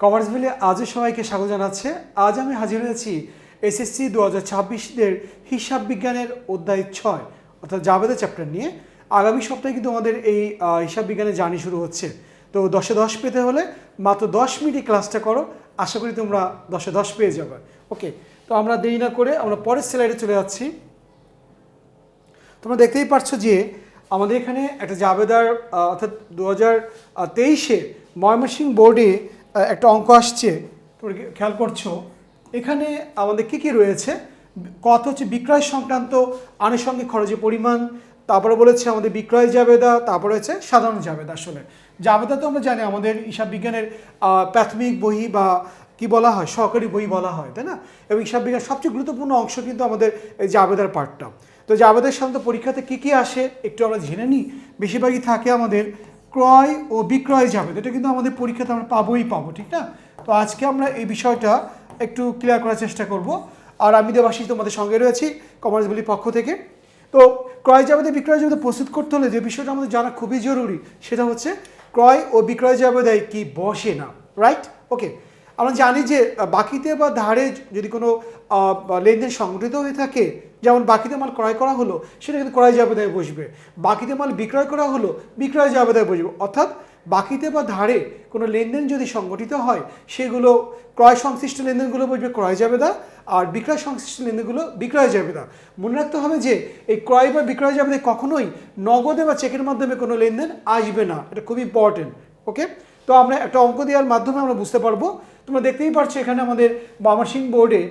Commerce valley আজও সবাইকে স্বাগত জানাচ্ছে। আজ আমি হাজির হয়েছি এসএসসি 2026-দের হিসাব বিজ্ঞানের অধ্যায় 6 অর্থাৎ জাবেদা চ্যাপ্টার নিয়ে। আগামী সপ্তাহে কিন্তু আমাদের এই হিসাব বিজ্ঞানের জার্নি শুরু হচ্ছে। তো 10-এ 10 পেতে হলে মাত্র 10 মিনিটে ক্লাসটা করো, আশা করি তোমরা 10-এ 10 পেয়ে যাবে। ওকে, তো আমরা দেরি না করে আমরা পরের স্লাইডে চলে যাচ্ছি। তোমরা দেখতেই পাচ্ছ যে আমাদের এখানে একটা জাবেদার অর্থাৎ 2023-এ ময়মনসিংহ বোর্ডে একটা অঙ্ক আসছে, তোমরা খেয়াল করছো। এখানে আমাদের কী কী রয়েছে, কত হচ্ছে বিক্রয় সংক্রান্ত আনুষঙ্গিক খরচের পরিমাণ, তারপরে বলেছে আমাদের বিক্রয় জাবেদা, তারপরে হচ্ছে সাধারণ জাবেদা। আসলে জাবেদা তো আমরা জানি আমাদের হিসাব বিজ্ঞানের প্রাথমিক বই বা কি বলা হয়, সহকারী বই বলা হয়, তাই না? এবং হিসাব বিজ্ঞানের সবচেয়ে গুরুত্বপূর্ণ অংশ কিন্তু আমাদের এই জাবেদার পার্টটা। তো জাবেদার সাধারণত পরীক্ষাতে কী কী আসে একটু আমরা জেনে নিই। বেশিরভাগই থাকে আমাদের ক্রয় ও বিক্রয় জাবেদা, এটা কিন্তু আমাদের পরীক্ষাতে আমরা পাবোই পাবো, ঠিক না? তো আজকে আমরা এই বিষয়টা একটু ক্লিয়ার করার চেষ্টা করব। আর আমি দেবাশিস তোমাদের সঙ্গে রয়েছি কমার্স ভ্যালির পক্ষ থেকে। তো ক্রয় জাবেদা বিক্রয় জাবেদা প্রস্তুত করতে হলে যে বিষয়টা আমাদের জানা খুবই জরুরি, সেটা হচ্ছে ক্রয় ও বিক্রয় জাবেদায় কি বসে না, রাইট? ওকে, আমরা জানি যে বাকিতে বা ধারে যদি কোনো লেনদেন সংগঠিত হয়ে থাকে, যেমন বাকিতে মাল ক্রয় করা হলো সেটা কিন্তু ক্রয় জাবেদায় বসবে, বাকিতে মাল বিক্রয় করা হলো বিক্রয় জাবেদায় বসবে। অর্থাৎ বাকিতে বা ধারে কোনো লেনদেন যদি সংগঠিত হয় সেগুলো ক্রয় সংশ্লিষ্ট লেনদেনগুলো বসবে ক্রয় জাবেদা, আর বিক্রয় সংশ্লিষ্ট লেনদেনগুলো বিক্রয় জাবেদা। মনে রাখতে হবে যে এই ক্রয় বা বিক্রয় জাবেদায় কখনোই নগদে বা চেকের মাধ্যমে কোনো লেনদেন আসবে না, এটা খুব ইম্পর্টেন্ট। ওকে, তো আমরা একটা অঙ্ক দেওয়ার মাধ্যমে আমরা বুঝতে পারবো। তোমরা দেখতেই পারছো এখানে আমাদের ময়মনসিংহ বোর্ডে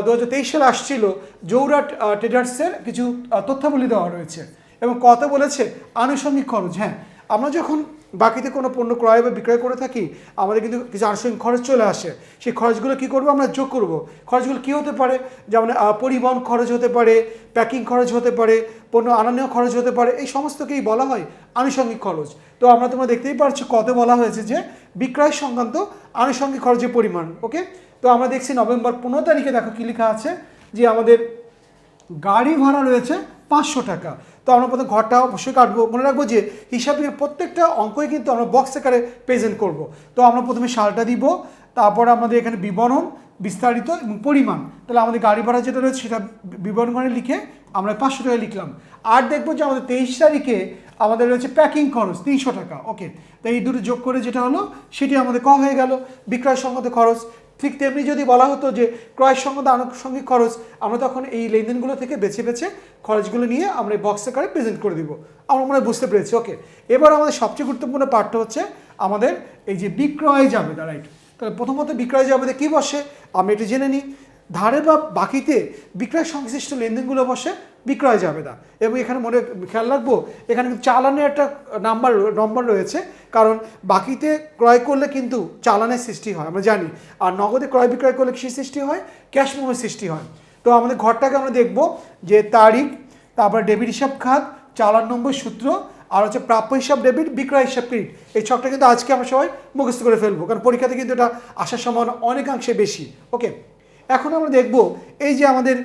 2023 সালে আসছিল জৌরাট ট্রেডার্সের কিছু তথ্যাবলী দেওয়া রয়েছে এবং কত বলেছে আনুষঙ্গিক খরচ। হ্যাঁ, আমরা যখন বাকিতে কোনো পণ্য ক্রয় বা বিক্রয় করে থাকি আমাদের কিন্তু কিছু আনুষঙ্গিক খরচ চলে আসে। সেই খরচগুলো কী করবো, আমরা যোগ করব। খরচগুলো কী হতে পারে, যেমন পরিবহন খরচ হতে পারে, প্যাকিং খরচ হতে পারে, পণ্য আনানেও খরচ হতে পারে, এই সমস্তকেই বলা হয় আনুষঙ্গিক খরচ। তো তোমরা দেখতেই পারছো কত বলা হয়েছে যে বিক্রয় সংক্রান্ত আনুষঙ্গিক খরচের পরিমাণ। ওকে, তো আমরা দেখছি নভেম্বর 15 তারিখে দেখো কী লেখা আছে যে আমাদের গাড়ি ভাড়া রয়েছে 500 টাকা। তো আমরা প্রথমে ঘরটা অবশ্যই কাটবো। মনে রাখবো যে হিসাবের প্রত্যেকটা অঙ্কই কিন্তু আমরা বক্স আকারে প্রেজেন্ট করব। তো আমরা প্রথমে সালটা দিব, তারপর আমাদের এখানে বিবরণ, বিস্তারিত এবং পরিমাণ। তাহলে আমাদের গাড়ি ভাড়া যেটা রয়েছে সেটা বিবরণ করে লিখে আমরা 500 টাকা লিখলাম। আর দেখবো যে আমাদের 23 তারিখে আমাদের রয়েছে প্যাকিং খরচ 300 টাকা। ওকে, তো এই দুটো যোগ করে যেটা হলো সেটি আমাদের ক হয়ে গেল বিক্রয় সংক্রান্ত খরচ। ঠিক তেমনি যদি বলা হতো যে ক্রয় সংক্রান্ত আনুষঙ্গিক খরচ, আমরা তখন এই লেনদেনগুলো থেকে বেছে বেছে খরচগুলো নিয়ে আমরা এই বক্স আকারে প্রেজেন্ট করে দিব। আমরা মনে হয় বুঝতে পেরেছি। ওকে, এবার আমাদের সবচেয়ে গুরুত্বপূর্ণ পার্টটা হচ্ছে আমাদের এই যে বিক্রয় জাবেদা, রাইট? তাহলে প্রথমত বিক্রয় জাবেদা কী বসে আমরা একটু জেনে নিই। ধারে বা বাকিতে বিক্রয় সংশ্লিষ্ট লেনদেনগুলো বসে বিক্রয় জাবেদা। এবং এখানে মনে খেয়াল রাখবো এখানে কিন্তু চালানের একটা নম্বর রয়েছে, কারণ বাকিতে ক্রয় করলে কিন্তু চালানের সৃষ্টি হয় আমরা জানি, আর নগদে ক্রয় বিক্রয় করলে কী সৃষ্টি হয়, ক্যাশ মেমোর সৃষ্টি হয়। তো আমাদের ঘরটাকে আমরা দেখব যে তারিখ, তারপর ডেবিট হিসাব খাত, চালান নম্বর, সূত্র, আর হচ্ছে প্রাপ্য হিসাব ডেবিট, বিক্রয় হিসাব ক্রেডিট। এই ছকটা কিন্তু আজকে আমরা সবাই মুখস্থ করে ফেলবো, কারণ পরীক্ষাতে কিন্তু এটা আসার সম্ভাবনা অনেকাংশে বেশি। ওকে, এখন আমরা দেখব এই যে আমাদের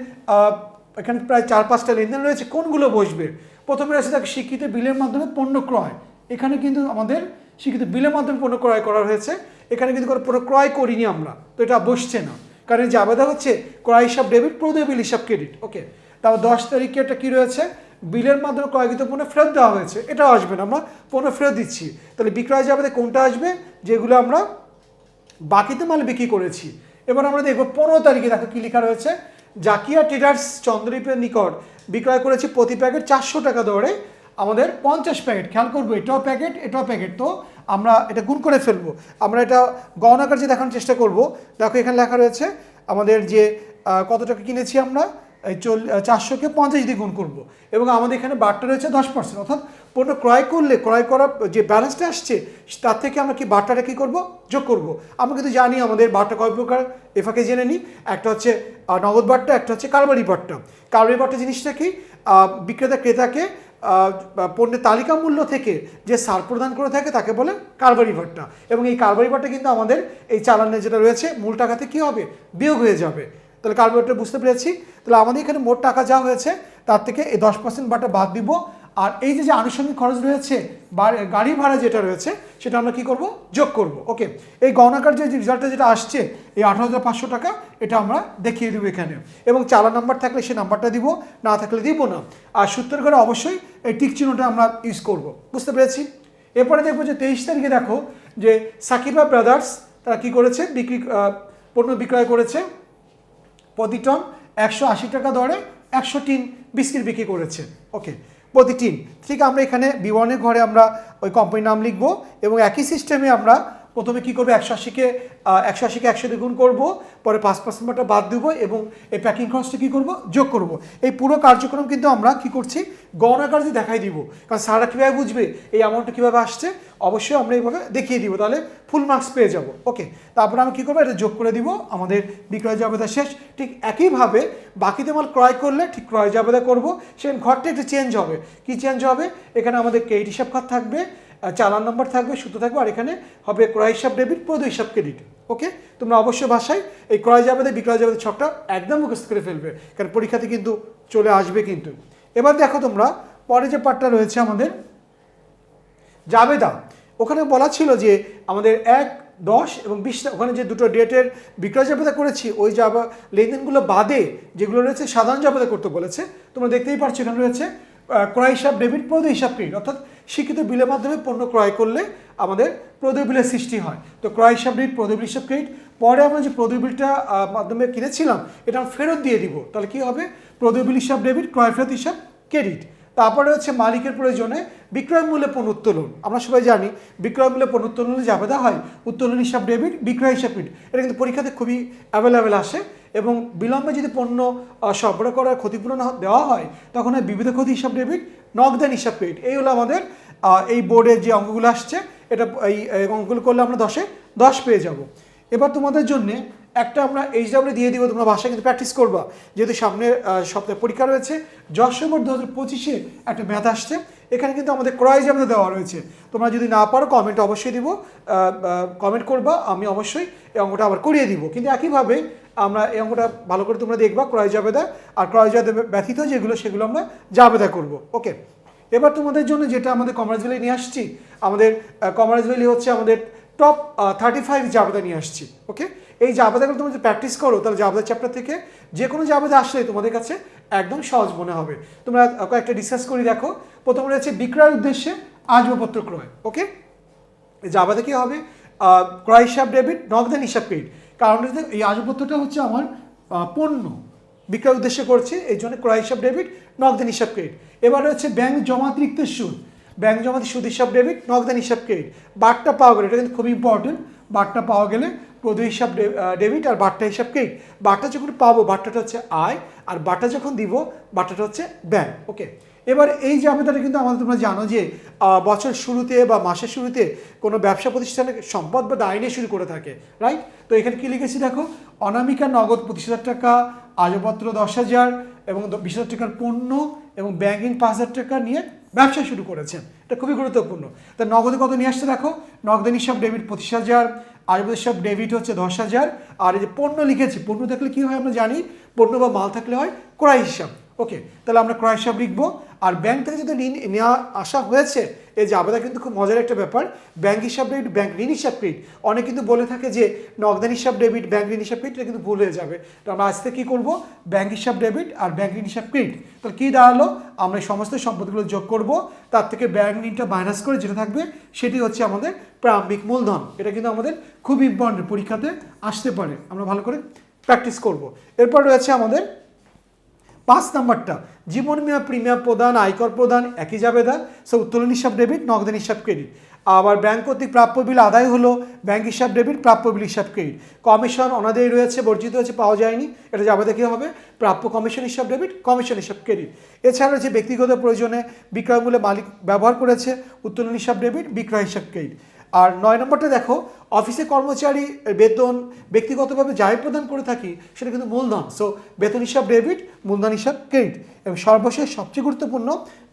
এখানে প্রায় 4-5টা লেনদেন রয়েছে, কোনগুলো বসবে। প্রথমে রয়েছে তাকে স্বীকৃত বিলের মাধ্যমে পণ্য ক্রয়। এখানে কিন্তু আমাদের স্বীকৃত বিলের মাধ্যমে পণ্য ক্রয় করা হয়েছে, এখানে কিন্তু কোনো পণ্য ক্রয় করিনি আমরা, তো এটা বসছে না, কারণ যে আবেদন হচ্ছে ক্রয় হিসাব ডেবিট, প্রদেয় বিল হিসাব ক্রেডিট। ওকে, তারপর 10 তারিখে এটা কী রয়েছে, বিলের মাধ্যমে ক্রয়কৃত পণ্য ফেরত দেওয়া হয়েছে, এটাও আসবে না, আমরা পণ্য ফেরত দিচ্ছি। তাহলে বিক্রয় জাবেদা কোনটা আসবে, যেগুলো আমরা বাকিতে মাল বিক্রি করেছি। এবার আমরা দেখব 15 তারিখে দেখো কী লেখা রয়েছে, জাকিয়া ট্রেডার্স চন্দ্রদ্বীপের নিকট বিক্রয় করেছি প্রতি প্যাকেট 400 টাকা দরে আমাদের 50 প্যাকেট। খেয়াল করবো এটাও প্যাকেট এটাও প্যাকেট, তো আমরা এটা গুণ করে ফেলবো। আমরা এটা গণনা যে দেখানোর চেষ্টা করব। দেখো এখানে লেখা রয়েছে আমাদের যে কত টাকা কিনেছি আমরা, এই 400কে 50 দিয়ে গুণ করব, এবং আমাদের এখানে বারটা রয়েছে 10%, অর্থাৎ পণ্য ক্রয় করলে ক্রয় করা যে ব্যালেন্সটা আসছে তার থেকে আমরা কি বারটাটা কী করব, যোগ করব। আমরা কিন্তু জানি আমাদের বারটা কয় প্রকার, এফাকে জেনে নিই। একটা হচ্ছে নগদ বারটা, একটা হচ্ছে কারবারি বারটা। কারবারি বারটা জিনিসটা কি, বিক্রেতা ক্রেতাকে পণ্যের তালিকা মূল্য থেকে যে ছাড় প্রদান করে থাকে তাকে বলে কারবারি বারটা, এবং এই কারবারি বারটা কিন্তু আমাদের এই চালানে যেটা রয়েছে মূল টাকাতে কী হবে, বিয়োগ হয়ে যাবে। তাহলে কারবারিটা বুঝতে পেরেছি। তাহলে আমাদের এখানে মোট টাকা যা হয়েছে তার থেকে এই 10% বারটা বাদ দিব, আর এই যে আনুষঙ্গিক খরচ রয়েছে বা গাড়ি ভাড়া যেটা রয়েছে সেটা আমরা কি করব, যোগ করব। ওকে, এই গণনাকার যে রেজাল্টটা যেটা আসছে এই 18,500 টাকা, এটা আমরা দেখিয়ে দেবো এখানে, এবং চালান নাম্বার থাকলে সে নাম্বারটা দিব, না থাকলে দিব না। আর সূত্রের ঘরে অবশ্যই এই টিক চিহ্নটা আমরা ইউজ করব, বুঝতে পেরেছি। এরপরে দেখবো যে 23 তারিখে দেখো যে সাকিবা ব্রাদার্স তারা কি করেছে, পণ্য বিক্রয় করেছে প্রতি টন 180 টাকা দরে 100 টিন বিস্কিট বিক্রি করেছে। ওকে, প্রতি টিন। ঠিক আমরা এখানে বিবরণের ঘরে আমরা ওই কোম্পানির নাম লিখবো এবং একই সিস্টেমে আমরা প্রথমে কী করবো, 180কে 100 দিয়ে গুণ করবো, পরে 5% বাদ দেবো এবং এই প্যাকিং খরচটা কী করবো, যোগ করব। এই পুরো কার্যক্রম কিন্তু আমরা কি করছি, গণনাকার্যে দেখাই দিব, কারণ স্যাররা কীভাবে বুঝবে এই অ্যামাউন্টটা কীভাবে আসছে, অবশ্যই আমরা এইভাবে দেখিয়ে দিব, তাহলে ফুল মার্কস পেয়ে যাব। ওকে, তারপরে আমরা কী করবো, এটা যোগ করে দিব, আমাদের বিক্রয় জাবেদা শেষ। ঠিক একইভাবে বাকিতে মাল ক্রয় করলে ঠিক ক্রয় জাবেদা করবো, সেখানে ঘরটা একটু চেঞ্জ হবে। কি চেঞ্জ হবে, এখানে আমাদের ক্রেডিট হিসাব খাত থাকবে, চালান নাম্বার থাকবে, সূত্র থাকবে, আর এখানে হবে ক্রয় হিসাব ডেবিট, প্রদ হিসাব ক্রেডিট। ওকে, তোমরা অবশ্যই ভাষায় এই ক্রয় জাবেদা বিক্রয় জাবেদা ছকটা একদম মুখস্থ করে ফেলবে, কারণ পরীক্ষাতে কিন্তু চলে আসবে কিন্তু। এবার দেখো তোমরা পরে যে পার্টটা রয়েছে আমাদের জাবেদা, ওখানে বলা ছিল যে আমাদের 1, 10 এবং 20, ওখানে যে দুটো ডেটের বিক্রয় জাবেদা করেছি ওই লেনদেনগুলো বাদে যেগুলো রয়েছে সাধারণ জাবেদা করতে বলেছে। তোমরা দেখতেই পাচ্ছ এখানে রয়েছে ক্রয় হিসাব ডেবিট, প্রদ হিসাব ক্রেডিট, অর্থাৎ স্বীকৃত বিলের মাধ্যমে পণ্য ক্রয় করলে আমাদের প্রদ বিলের সৃষ্টি হয়। তো ক্রয় হিসাব ডেবিট, প্রদ বিল হিসাব ক্রেডিট, পরে আমরা যে প্রদ বিলটা মাধ্যমে কিনেছিলাম এটা আমরা ফেরত দিয়ে দিব, তাহলে কি হবে, প্রদ বিল হিসাব ডেবিট, ক্রয় ফেরত হিসাব ক্রেডিট। তারপরে হচ্ছে মালিকের প্রয়োজনে বিক্রয় মূল্যে পণ্য উত্তোলন। আমরা সবাই জানি বিক্রয় মূল্যে পণ্য উত্তোলনে জাবেদা হয় উত্তোলন হিসাব ডেবিট, বিক্রয় হিসাব ক্রেডিট। এটা কিন্তু পরীক্ষাতে খুবই অ্যাভেলেবেল আসে, এবং বিলম্বে যদি পণ্য সরবরাহ করার ক্ষতিপূরণ দেওয়া হয় তখন হয় বিবিধ ক্ষতি হিসাব ডেবিট, নগদান হিসাব ক্রেডিট। এই হলো আমাদের এই বোর্ডের যে অঙ্কগুলো আসছে, এটা এই অঙ্কগুলো করলে আমরা 10-এ 10 পেয়ে যাব। এবার তোমাদের জন্যে একটা আমরা HW দিয়ে দিব, তোমরা ভাষায় কিন্তু প্র্যাকটিস করবা, যেহেতু সামনের সপ্তাহে পরীক্ষা রয়েছে। যশোর 2025-এ একটা ম্যাথ আসছে, এখানে কিন্তু আমাদের ক্রয় জাবেদা দেওয়া রয়েছে। তোমরা যদি না পারো কমেন্ট অবশ্যই দিব, কমেন্ট করবা, আমি অবশ্যই এই অঙ্কটা আবার করিয়ে দিব। কিন্তু একইভাবে আমরা এই অঙ্কটা ভালো করে তোমরা দেখবা, ক্রয় জাবেদা আর ক্রয় জাবেদা ব্যতীত যেগুলো সেগুলো আমরা জাবেদা করব। ওকে, এবার তোমাদের জন্য যেটা আমাদের কমার্স ভ্যালি নিয়ে আসছি, আমাদের কমার্স ভ্যালি হচ্ছে আমাদের টপ 35 জাবেদা নিয়ে আসছি। ওকে, এই জাবেদাগুলো তোমরা যদি প্র্যাকটিস করো তাহলে জাবেদা চ্যাপ্টার থেকে যে কোনো জাবেদা আসলে তোমাদের কাছে একদম সহজ মনে হবে। তোমরা কয়েকটা ডিসকাস করে দেখো। প্রথমে রয়েছে বিক্রয়ের উদ্দেশ্যে আসবাবপত্র ক্রয়। ওকে, জাবেদা কি হবে, ক্রয় হিসাব ডেবিট, নগদান হিসাব ক্রেডিট। কারণ এই আসবাবপত্রটা হচ্ছে আমার পণ্য বিক্রয় উদ্দেশ্যে করছে, এই জন্য ক্রয় হিসাব ডেবিট, নগদান হিসাব ক্রেডিট। এবার রয়েছে ব্যাংক জমাতিরিক্ত সুদ, ব্যাংক জমাতে সুদ হিসাব ডেবিট, নগদান হিসাব ক্রেডিট। বারটা পাওয়া গেলে, এটা কিন্তু খুব ইম্পর্টেন্ট, বারটা পাওয়া গেলে প্রদ হিসাব ডেবিট আর বারটা হিসাব ক্রেডিট। বারটা যখন পাবো বারটাটা হচ্ছে আয়, আর বারটা যখন দিব বারটাটা হচ্ছে ব্যয়। ওকে, এবার এই জাবেদাটা কিন্তু আমাদের তোমরা জানো যে বছর শুরুতে বা মাসের শুরুতে কোনো ব্যবসা প্রতিষ্ঠানের সম্পদ বা দায় নিয়ে শুরু করে থাকে, রাইট। তো এখানে কি লিখেছি দেখো, অনামিকা নগদ 25,000 টাকা, আসবাবপত্র 10,000 এবং 20,000 টাকার পণ্য এবং ব্যাংকিং 5,000 টাকা নিয়ে ব্যবসা শুরু করেছেন। এটা খুবই গুরুত্বপূর্ণ। তা নগদে কত নিয়ে আসছে দেখো, নগদান হিসাব ডেবিট 25,000, আসবাবপত্র হিসাব ডেবিট হচ্ছে 10,000, আর এই যে পণ্য লিখেছি, পণ্য থাকলে কি হয় আমরা জানি, পণ্য বা মাল থাকলে হয় ক্রয় হিসাব। ওকে, তাহলে আমরা ক্রয় হিসাব লিখবো। আর ব্যাংক থেকে যদি ঋণ নেওয়া আসা হয়েছে, এই জাবেদা কিন্তু খুব মজার একটা ব্যাপার, ব্যাংক হিসাব ডেবিট, ব্যাংক ঋণ হিসাব ক্রেডিট। অনেক কিন্তু বলে থাকে যে নগদান হিসাব ডেবিট, ব্যাংক ঋণ হিসাব ক্রেডিট, এটা কিন্তু ভুল হয়ে যাবে। তো আমরা আজকে কী করবো, ব্যাংক হিসাব ডেবিট আর ব্যাংক ঋণ হিসাব ক্রেডিট। তাহলে কী দাঁড়ালো, আমরা এই সমস্ত সম্পদগুলো যোগ করব, তার থেকে ব্যাংক ঋণটা মাইনাস করে যেটা থাকবে সেটি হচ্ছে আমাদের প্রারম্ভিক মূলধন। এটা কিন্তু আমাদের খুব ইম্পর্টেন্ট, পরীক্ষাতে আসতে পারে, আমরা ভালো করে প্র্যাকটিস করব। এরপর রয়েছে আমাদের 5 নাম্বারটা, জীবন বীমা প্রিমিয়াম প্রদান, আয়কর প্রদান একই জাবেদা, সো উত্তোলন হিসাব ডেবিট, নগদান হিসাব ক্রেডিট। আবার ব্যাংক কর্তৃক প্রাপ্য বিল আদায় হলো, ব্যাংক হিসাব ডেবিট, প্রাপ্য বিল হিসাব ক্রেডিট। কমিশন অনাদায়ী রয়েছে, বর্জিত হয়েছে, পাওয়া যায়নি, এটা জাবেদা কী হবে, প্রাপ্য কমিশন হিসাব ডেবিট, কমিশন হিসাব ক্রেডিট। এছাড়া রয়েছে ব্যক্তিগত প্রয়োজনে বিক্রয় মূল্যে মালিক ব্যবহার করেছে, উত্তোলন হিসাব ডেবিট, বিক্রয় হিসাব ক্রেডিট। আর 9 নম্বরটা দেখো, অফিসে কর্মচারী বেতন ব্যক্তিগতভাবে যাই প্রদান করে থাকি সেটা কিন্তু মূলধন, সো বেতন হিসাব ডেবিট, মূলধন হিসাব ক্রেডিট। এবং সর্বশেষ সবচেয়ে গুরুত্বপূর্ণ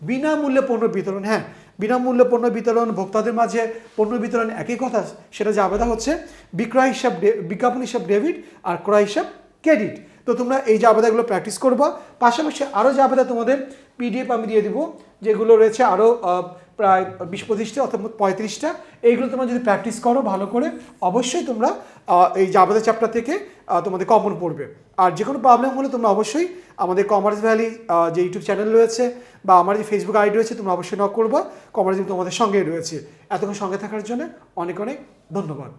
বিনামূল্যে পণ্য বিতরণ। হ্যাঁ, বিনামূল্যে পণ্য বিতরণ, ভোক্তাদের মাঝে পণ্য বিতরণ একই কথা, সেটা জাবেদা হচ্ছে বিক্রয় হিসাব, বিজ্ঞাপন হিসাব ডেবিট আর ক্রয় হিসাব ক্রেডিট। তো তোমরা এই জাবেদাগুলো প্র্যাকটিস করবা, পাশাপাশি আরও জাবেদা তোমাদের পিডিএফ আমি দিয়ে দিব, যেগুলো রয়েছে আরও প্রায় 20-25টা অথবা 35টা। এইগুলো তোমরা যদি প্র্যাকটিস করো ভালো করে, অবশ্যই তোমরা এই জাবেদা চ্যাপ্টার থেকে তোমাদের কমন পড়বে। আর যে কোনো প্রবলেম হলে তোমরা অবশ্যই আমাদের কমার্স ভ্যালি যে ইউটিউব চ্যানেল রয়েছে বা আমার যে ফেসবুক আইডি রয়েছে, তোমরা অবশ্যই নক করবা। কমার্স ভ্যালি তোমাদের সঙ্গেই রয়েছে। এতক্ষণ সঙ্গে থাকার জন্য অনেক অনেক ধন্যবাদ।